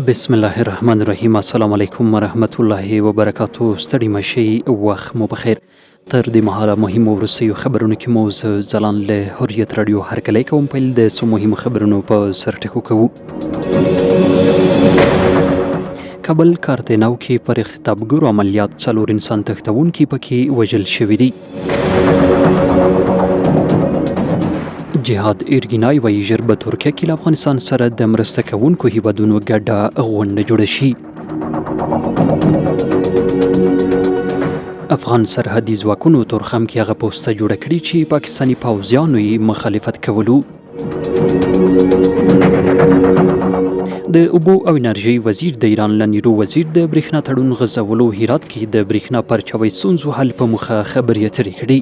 بسم الله الرحمن الرحیم. السلام علیکم ورحمت الله وبرکاتو. ستړي مشي وخت مو بخیر. تر دې مهاله مهمو وروستیو خبرونو کې مو زه ځلان له حریت رادیو هرکلی کوم. پیل د څو مهمو خبرونو په سر ټکو کوو. کابل کارتناو کې پر اختطافګرو عملیات 4 انسان تښتونکي پکې وژل شوي دي. جهاد ایرګینای وایي ژر به ترکیه کې له افغانستان سره د مرسته کوونکو هیوادونو ګډه غونډه جوړه شي. افغان سرحدي ځواکونو تورخم کې هغه پوسټه جوړه کړې چې پاکستاني پوځیانو یې مخالفت کولو. د اوبو او انرژۍ وزیر د ایران له نیرو وزیر د برېښنا تړون غځولو هرات کې د برېښنا پرچاوي ستونزو حل په موخه خبرې اترې کړي.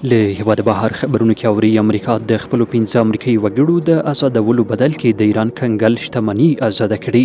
له هېواده بهر خبرونو کې اوري امریکا د خپلو 15 امریکایي وګړو د آزادولو بدل کې د ایران کنګل شتمني آزاده کړي.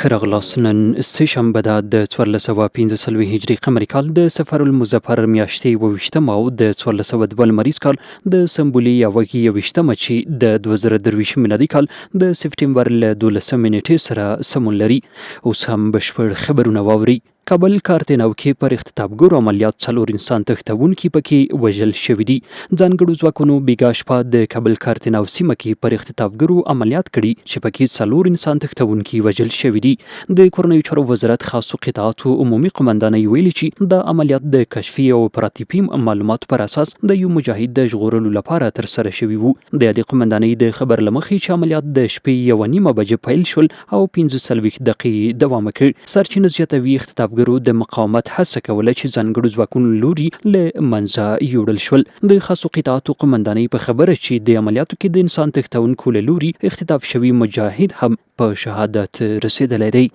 ښه راغلاست. نن سه شنبه ده د 1415 هجري قمري کال د صفر المظفر میاشتې 28 او د 1402 لمریز کال د سمبولي یا وږي 28 چې د 2023 میلادي کال د سپټمبر له 12 نیټې سره سمون لري. اوس هم بشپړ خبرونه واوري. کابل کارتناو کې پر اختطافګرو عملیات 4 انسان تښتونکي پکې وژل شوي دي. ځانګړو ځواکونو بیګا شپه د کابل کارتناو سیمه کې پر اختطافګرو عملیات کړي چې پکې 4 انسان تښتونکي وژل شوي دي. د کورنیو چارو وزارت خاصو قطاعاتو عمومي قمندانۍ ویلي چې دا عملیات د کشفي او اپراتیفي معلوماتو پر اساس د یو مجاهد د ژغورلو لپاره ترسره شوي وو. د یادې قمندانۍ د خبر له مخې چې عملیات د شپې 1:30 بجې پیل شول او 45 دقیقې دوام وکړ. سرچینه زیاتوي اختطافګرو د مقاومت هڅه کوله چې ځانګړو ځواکونو لوري له منځه یوړل شول. د خاصو قطاعاتو قمندانۍ په خبره چې د عملیاتو کې د انسان تښتونکو له لوري اختطاف شوي مجاهد هم په شهادت رسېدلی دی.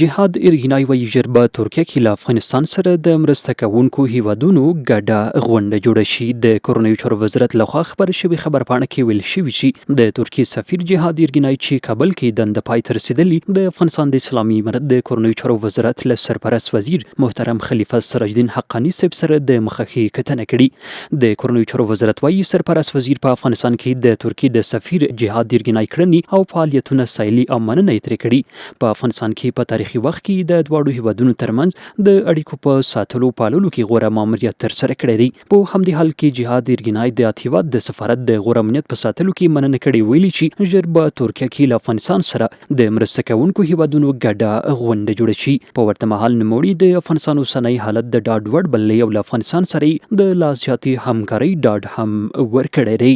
جهاد ایرګینای وایي ژر به ترکیه کې له افغانستان سره د مرسته کوونکو هیوادونو ګډه غونډه جوړه شي. د کورنیو چارو وزارت لخوا خبر شوي خبرپاڼه کې ویل شوي چې د ترکیې سفیر جهاد ایرګینای چې کابل کې دنده پای ته رسېدلي د افغانستان د اسلامي امارت د کورنیو چارو وزارت له سرپرست وزیر محترم خلیفه سراج الدین حقانی صاحب سره د مخکې کتنه کړې. د کورنیو چارو وزارت وایي سرپرست وزیر په افغانستان کې د ترکیې د سفیر جهاد ایرګینای کړنې او فعالیتونه ستایلي او مننه یې ترې کړي. په افغانستان کې په تاریخي وخت کې د دواړو هیوادونو ترمنځ د اړیکو په ساتلو پاللو کې غوره ماموریت ترسره کړی دی. په همدې حال کې جهاد ایرګینای د هیواد د سفارت د غوره امنیت په ساتلو کې مننه کړې، ویلي چې ژر به ترکیه کې له افغانستان سره د مرسته کوونکو هیوادونو ګډه غونډه جوړه شي. په ورته مهال نوموړي د افغانستان اوسنی حالت د ډاډ وړ بللی او له افغانستان سره د لا زیاتې همکارۍ ډاډ هم ورکړی دی.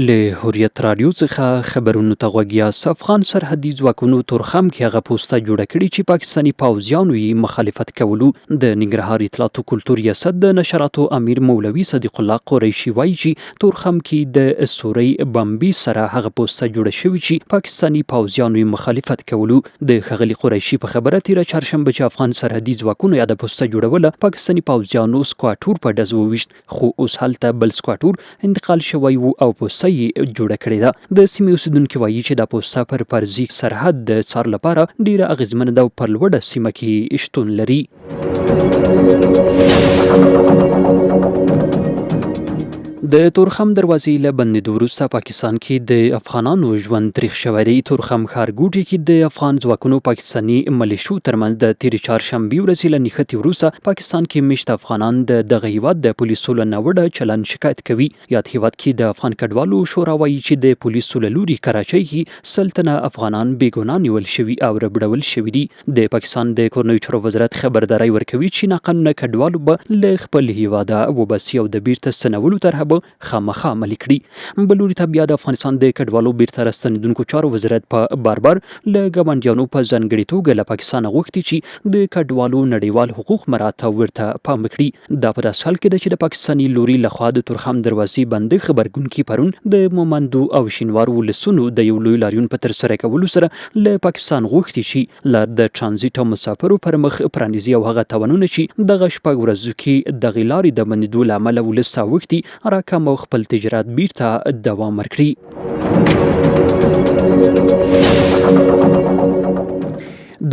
له حریت رادیو څخه خبرونو ته غوږ یاست. افغان سرحدي ځواکونو تورخم کې هغه پوسټه جوړه کړې چې پاکستاني پوځیانو یې مخالفت کولو. د ننګرهار اطلاعات او کلتور ریاست د نشراتو امیر مولوي صدیق الله قریشي وایي چې تورخم کې د سوري بمبي سره هغه پوسټه جوړه شوې چې پاکستاني پوځیانو یې مخالفت کولو. د ښاغلي قریشي په خبره تیره چهارشنبه چې افغان سرحدي ځواکونو یا د پوسټه جوړوله پاکستاني پوځیانو سکواټور په ډز وویشت، خو اوس هلته بل سکواټور انتقال شوی وو او پوسټه یې جوړه کړې ده. د سیمې اوسیدونکي وایي چې دا پوسټه پر فرضي سرحد د څار لپاره ډیره اغیزمنه ده او پر لوړه سیمه کې شتون لري. د تورخم دروازې له بندېدو وروسته پاکستان کې د افغانانو ژوند تریخ شوی دی. تورخم ښارګوټي کې د افغان ځواکونو پاکستاني ملیشو ترمنځ د تېرې چهارشنبې ورځې له نښتې وروسته پاکستان کې مېشت افغانان د دغه هیواد د پولیسو له ناوړه چلند شکایت کوي. یاد هیواد کې د افغان کډوالو شورا وایي چې د پولیسو له لوري کراچۍ کې سلطنه افغانان بېګناه نیول شوي او ربړول شوي دي. د پاکستان د کورنیو چارو وزارت خبرداری ورکوي چې ناقانونه کډوالو به له خپل هیواده وباسي او د بیرته ستنولو طرحه به خامخا عملي کړي. بل لوري ته بیا د افغانستان د کډوالو بیرته راستنېدونکو چارو وزارت په بار له ګاونډیانو په ځانګړې توګه له پاکستانه غوښتي چې د کډوالو نړیوال حقوق مراعات او ورته پام وکړي. دا په داسې حال کې ده چې د پاکستاني لوري لخوا د تورخم دروازې بندۍ خبرګون کې پرون د مومندو او شینوار ولسونو د یو لوی لاریون په ترسره کولو سره له پاکستان غوښتي چې لار د ټرانزیټ او مسافرو پر مخ پرانیزي او هغه تاوانونه چې دغه شپږ ورځو کې دغې لارې د بندېدو له امله ولس اوښتي راکم او خپل تجارت بیرته دوام ورکړي.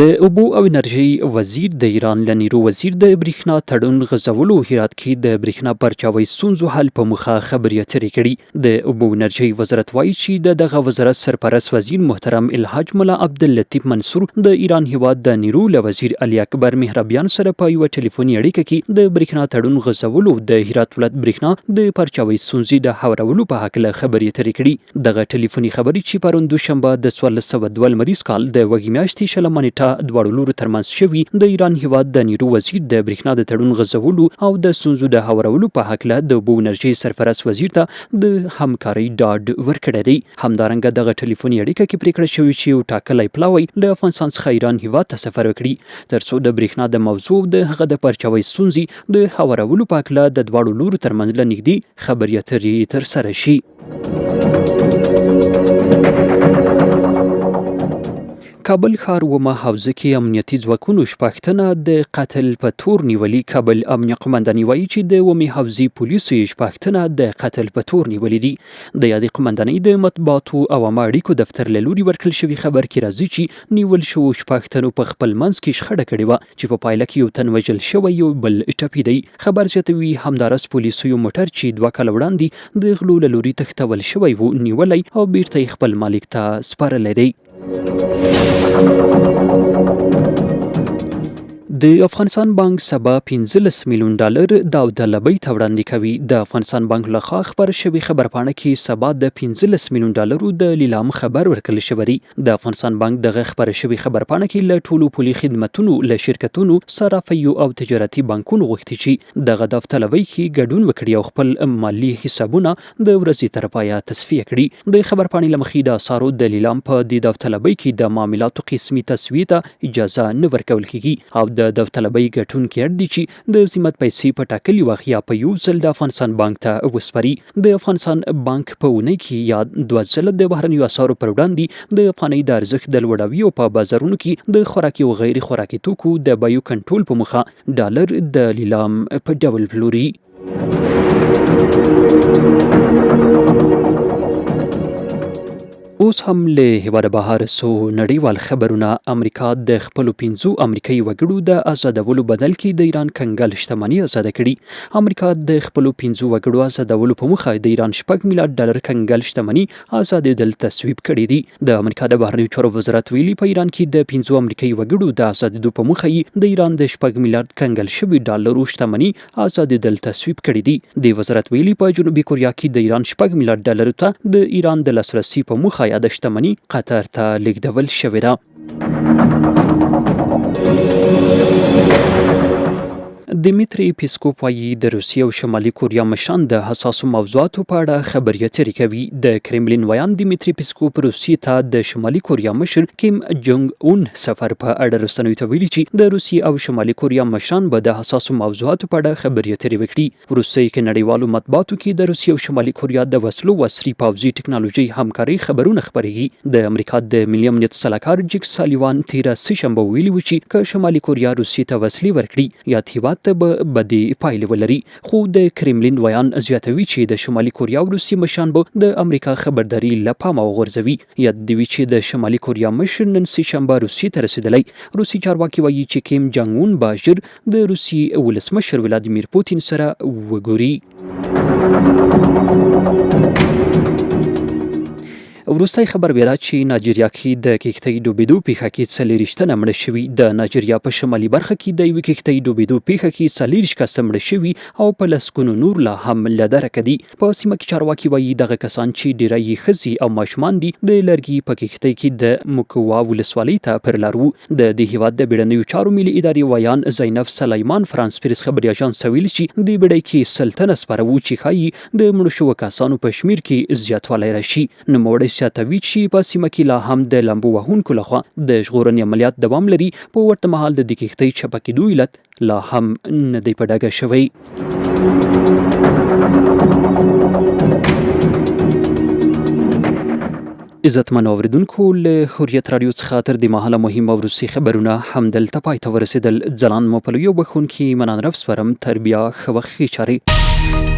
د اوبو او انرژي وزیر د ایران له نیرو وزیر د برېښنا تړون غځولو هرات کې د برېښنا پرچاوۍ ستونزو حل په موخه خبرې اترې کړي. د اوبو انرژي وزارت وایي چې دغه وزارت سرپرست وزیر محترم الحاج ملا عبداللطیف منصور د ایران هیواد د نیرو له وزیر علي اکبر مهربیان سره په یوه ټلیفوني اړیکه کې د برېښنا تړون غځولو د هرات ولایت برېښنا د پرچاوۍ ستونزې د هوارولو په هکله خبرې اترې کړي. دغه ټلیفوني خبرې چې پرون دوشنبه د 1402 لمریز کال د وږمې میاشتې شلمه نیټه دواړو لورو ترمنځ شوي د ایران هیواد د نیرو وزیر د برېښنا د تړون غځولو او د ستونزو د هوارولو په هکله د اوبو انرژۍ سرپرست وزیر ته د همکارۍ ډاډ ورکړی دی. همدارنګه دغه ټلیفوني اړیکه کې پرېکړه شوې چې یو ټاکلی پلاوی له افغانستان څخه ایران هیواد ته سفر وکړي ترڅو د برېښنا د موضوع د هغه د پرچاوۍ ستونزې د هوارولو په هکله د دواړو لورو ترمنځ له نږدې خبرې اترې ترسره شي. کابل ښار ومه حوزه کې امنیتي ځواکونو شپږ د قتل په تور نیولي. کابل امنیه قمنداني وایي چې د ومې حوزې پولیسو یې شپږ د قتل په تور نیولي دي. د یادې قمندانۍ د مطبوعاتو او عامه اړیکو دفتر له لوري ورکړل شوي خبر کې راځي چې نیول شوو شپږ په خپل منځ کې شخړه کړې وه چې په پایله کې یو تن وژل شوی یو بل ټپي دی. خبر زیاتوي همداراز پولیسو یو موټر چې 2 کاله وړاندې د غلو له لوري تښتول شوی و نیولی او بیرته یې خپل مالک ته سپارلی دی. د افغانستان بانک سبا 15 میلیون ډالر داوطلبۍ ته وړاندې کوي. د افغانستان بانک لخوا خبر شوي خبرپاڼه کې سبا د 15 میلیون ډالرو د لیلام خبر ورکړل شوی دی. د افغانستان بانک دغه خبر شوي خبرپاڼه کې له ټولو پولي خدمتونو له شرکتونو صرافیو او تجارتي بانکونو غوښتي چې دغه داوطلبۍ کې ګډون وکړي او خپل مالي حسابونه د ورځې تر پایه تصفیه کړي. د خبرپاڼې له مخې د اسعارو د لیلام په دې داوطلبۍ کې د معاملاتو قسمي تسویې ته اجازه نه ورکول کیږي او د داوطلبۍ ګټونکي اړ دي چې د ذمت پیسې په ټاکلي وخت یا په یو ځل د افغانستان بانک ته وسپاري. د افغانستان بانک په اونۍ کې یا 2 ځله د بهرنیو اسعارو پر وړاندې د افغانۍ د ارزښت د لوړاوي او په بازارونو کې د خوراکي او غیر خوراکي توکو د بیو کنټرول په موخه ډالر د لیلام په ډول پلوري. اوس هم له هیواده بهر سو نړیوال خبرونه. امریکا د خپلو 15 امریکایي وګړو د آزادولو بدل کې د ایران کنګل شتمني آزاده کړي. امریکا د خپلو 15 وګړو آزادولو په موخه د ایران 6 میلیارډ ډالر کنګل شتمني آزادېدل تصویب کړي دي. د امریکا د بهرنیو چارو وزارت ویلي په ایران کې د 15 امریکایي وګړو د آزادېدو په موخه د ایران د 6 میلیارډ کنګل شوي ډالرو شتمني آزادېدل تصویب کړي دي. د وزارت ویلي په جنوبي کوریا کې د ایران 6 میلیارډ ډالرو ته د ایران د لاسرسي په موخه د شتمني قطر ته لیږدول شوې ده. دیمیتری پیسکوپ وایي د روسیې او شمالي کوریا مشران د حساسو موضوعاتو په اړه خبرې اترې کوي. د کرملین ویان دیمیتری پیسکوپ روسیې ته د شمالي کوریا مشر کیم جونګ اون سفر په اړه رسنیو ته ویلي چې د روسیې او شمالي کوریا مشران به د حساسو موضوعاتو په اړه خبرې اترې وکړي. روسیې کې نړیوالو مطبوعاتو کې د روسیې او شمالي کوریا د وسلو او عصري پوځي ټکنالوژي همکارۍ خبرونه خپرېږي. د امریکا د ملي امنیت سلاکار جیک سالیوان تیره سهشنبه ویلي و چې که شمالي کوریا روسیې ته وسلې ورکړي یا هیواد ته به بدې پایلې ولري. خو د کرملین ویان زیاتوي چې د شمالي کوریا او روسیې مشران به د امریکا خبرداري له پامه وغورځوي. یاد دی چې د شمالي کوریا مشر نن سهشنبه روسیې ته رسېدلی. روسي چارواکي وایي چې کیم جانګ اون به ژر د روسیې ولسمشر ولادیمیر پوتین سره وګوري. وروستی خبر بیره چې نایجیریا کې د کښتۍ ډوبېدو پیښه کې 40 تنه مړه شوي. د نایجیریا په شمالي برخه کې د یوې کښتۍ ډوبېدو پیښه کې 40 کسه مړه شوي او په لسګونو نور لا هم له درکه دي. په سیمه کې چارواکي وایي دغه کسان چې ډیری یې ښځې او ماشومان دي د لرګي په کښتۍ کې د مکوا ولسوالۍ ته پر لار وو. د دې هیواد د بیړنیو چارو ملي ادارې ویان زینب سلیمان فرانس پریس خبري اژانس ته ویلي چې د بیړۍ کې 100 تنه سپاره وو چې ښایي د مړو شوو کسانو په شمیر کې زیاتوالی راشي. نوموړی زیاتوي چې په سیمه کې لا هم د لامبو وهونکو لخوا د ژغورنې عملیات دوام لري. په ورته مهال د دې کښتۍ چپه کېدو علت لا هم نه دی په ډاګه شوی. عزتمن اوریدونکو له حریت رادیو څخه تر دې مهاله مهم او روسي خبرونه همدلته پای ته ورسېدل. ځلان مو په لویو بخښونکي منان رفس ورم تر بیا ښه وخت ښې چارې.